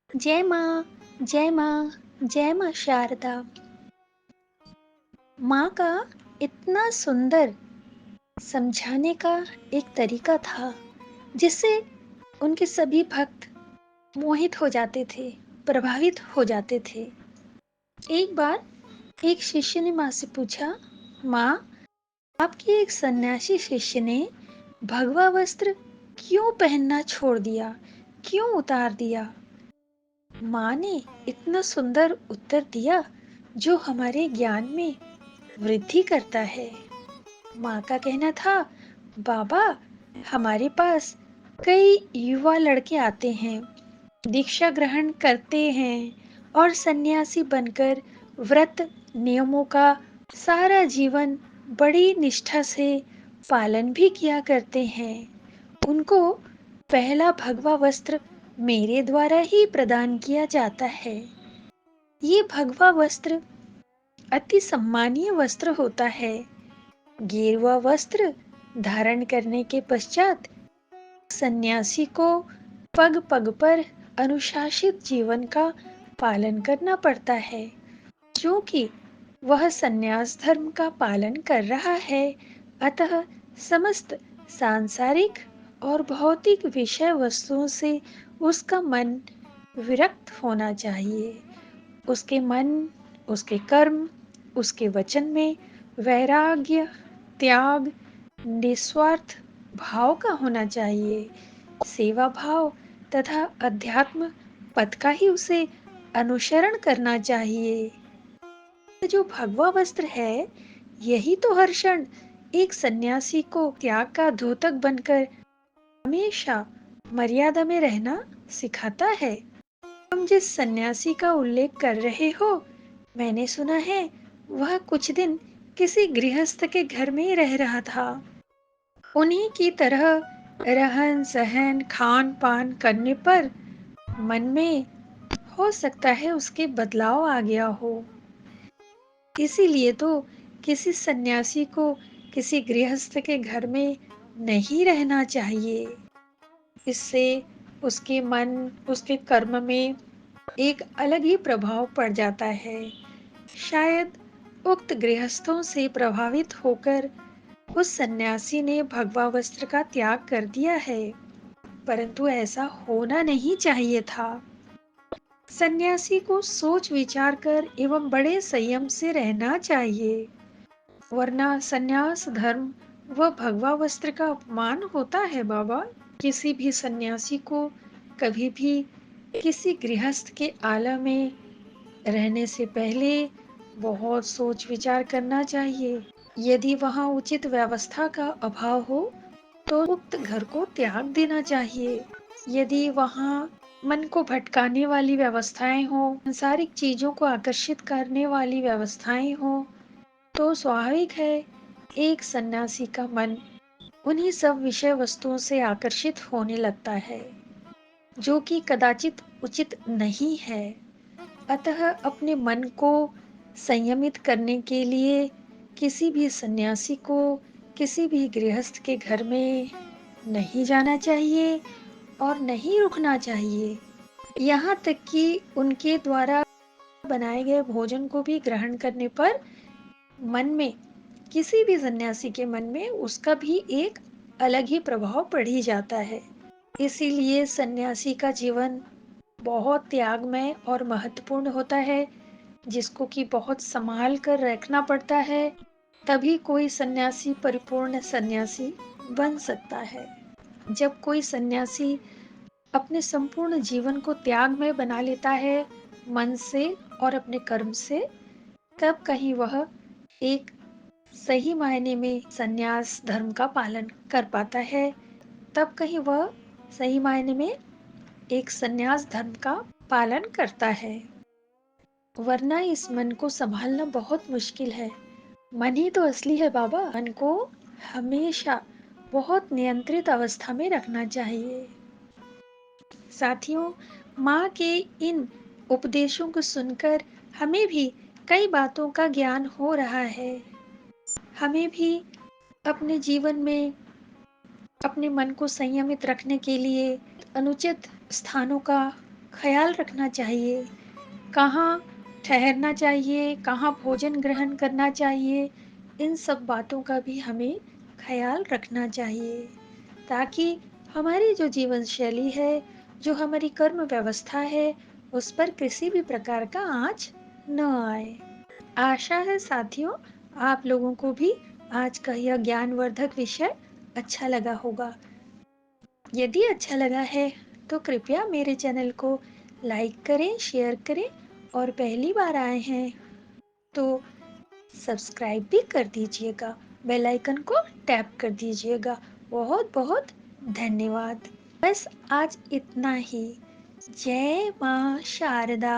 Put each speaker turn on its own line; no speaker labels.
जय माँ, जय माँ, जय माँ शारदा। माँ का इतना सुंदर समझाने का एक तरीका था जिससे उनके सभी भक्त मोहित हो जाते थे, प्रभावित हो जाते थे। एक बार एक शिष्य ने माँ से पूछा, माँ, आपके एक सन्यासी शिष्य ने भगवा वस्त्र क्यों पहनना छोड़ दिया, क्यों उतार दिया? माँ ने इतना सुंदर उत्तर दिया जो हमारे ज्ञान में वृद्धि करता है। माँ का कहना था, बाबा, हमारे पास कई युवा लड़के आते हैं, दीक्षा ग्रहण करते हैं और सन्यासी बनकर व्रत नियमों का सारा जीवन बड़ी निष्ठा से पालन भी किया करते हैं। उनको पहला भगवा वस्त्र मेरे द्वारा ही प्रदान किया जाता है। ये भगवा वस्त्र अति सम्मानीय वस्त्र होता है। गेरुआ वस्त्र धारण करने के पश्चात सन्यासी को पग पग पर अनुशासित जीवन का पालन करना पड़ता है, क्योंकि वह सन्यास धर्म का पालन कर रहा है। अतः समस्त सांसारिक और भौतिक विषय वस्तुओं से उसका मन विरक्त होना चाहिए। उसके मन, उसके कर्म, उसके वचन में वैराग्य, त्याग, निस्वार्थ भाव का होना चाहिए। सेवा भाव तथा अध्यात्म पथ का ही उसे अनुसरण करना चाहिए। जो भगवा वस्त्र है, यही तो हर क्षण एक सन्यासी को त्याग का द्योतक बनकर हमेशा मर्यादा में रहना सिखाता है। तुम जिस सन्यासी का उल्लेख कर रहे हो, मैंने सुना है वह कुछ दिन किसी गृहस्थ के घर में रह रहा था। उन्हीं की तरह रहन सहन खान पान करने पर मन में हो सकता है उसके बदलाव आ गया हो। इसीलिए तो किसी सन्यासी को किसी गृहस्थ के घर में नहीं रहना चाहिए। इससे उसके मन, उसके कर्म में एक अलग ही प्रभाव पड़ जाता है। शायद उक्त गृहस्थों से प्रभावित होकर उस सन्यासी ने भगवा वस्त्र का त्याग कर दिया है, परंतु ऐसा होना नहीं चाहिए था। सन्यासी को सोच विचार कर एवं बड़े संयम से रहना चाहिए, वरना सन्यास धर्म व भगवा वस्त्र का अपमान होता है। बाबा, किसी भी सन्यासी को कभी भी किसी गृहस्थ के आला में रहने से पहले बहुत सोच विचार करना चाहिए। यदि वहाँ उचित व्यवस्था का अभाव हो तो उक्त घर को त्याग देना चाहिए। यदि वहाँ मन को भटकाने वाली व्यवस्थाएं हो, सांसारिक चीजों को आकर्षित करने वाली व्यवस्थाएं हो, तो स्वाभाविक है एक सन्यासी का मन उन्हीं सब विषय वस्तुओं से आकर्षित होने लगता है, जो कि कदाचित उचित नहीं है। अतः अपने मन को संयमित करने के लिए किसी भी सन्यासी को किसी भी गृहस्थ के घर में नहीं जाना चाहिए और नहीं रुकना चाहिए। यहाँ तक कि उनके द्वारा बनाए गए भोजन को भी ग्रहण करने पर मन में, किसी भी सन्यासी के मन में उसका भी एक अलग ही प्रभाव पड़ ही जाता है। इसीलिए सन्यासी का जीवन बहुत त्यागमय और महत्वपूर्ण होता है, जिसको कि बहुत संभाल कर रखना पड़ता है। तभी कोई सन्यासी परिपूर्ण सन्यासी बन सकता है। जब कोई सन्यासी अपने संपूर्ण जीवन को त्याग में बना लेता है, मन से और अपने कर्म से, तब कहीं वह एक सही मायने में सन्यास धर्म का पालन कर पाता है। तब कहीं वह सही मायने में एक सन्यास धर्म का पालन करता है। वरना इस मन को संभालना बहुत मुश्किल है। मन ही तो असली है बाबा। मन को हमेशा बहुत नियंत्रित अवस्था में रखना चाहिए। साथियों, माँ के इन उपदेशों को सुनकर हमें भी कई बातों का ज्ञान हो रहा है। हमें भी अपने जीवन में अपने मन को संयमित रखने के लिए अनुचित स्थानों का ख्याल रखना चाहिए, कहाँ ठहरना चाहिए, कहाँ भोजन ग्रहण करना चाहिए, इन सब बातों का भी हमें ख़याल रखना चाहिए, ताकि हमारी जो जीवन शैली है, जो हमारी कर्म व्यवस्था है, उस पर किसी भी प्रकार का आँच न आए। आशा है साथियों, आप लोगों को भी आज का यह ज्ञानवर्धक विषय अच्छा लगा होगा। यदि अच्छा लगा है तो कृपया मेरे चैनल को लाइक करें, शेयर करें और पहली बार आए हैं तो सब्सक्राइब भी कर दीजिएगा, बेल आइकन को टैप कर दीजिएगा। बहुत बहुत धन्यवाद। बस आज इतना ही। जय मां शारदा।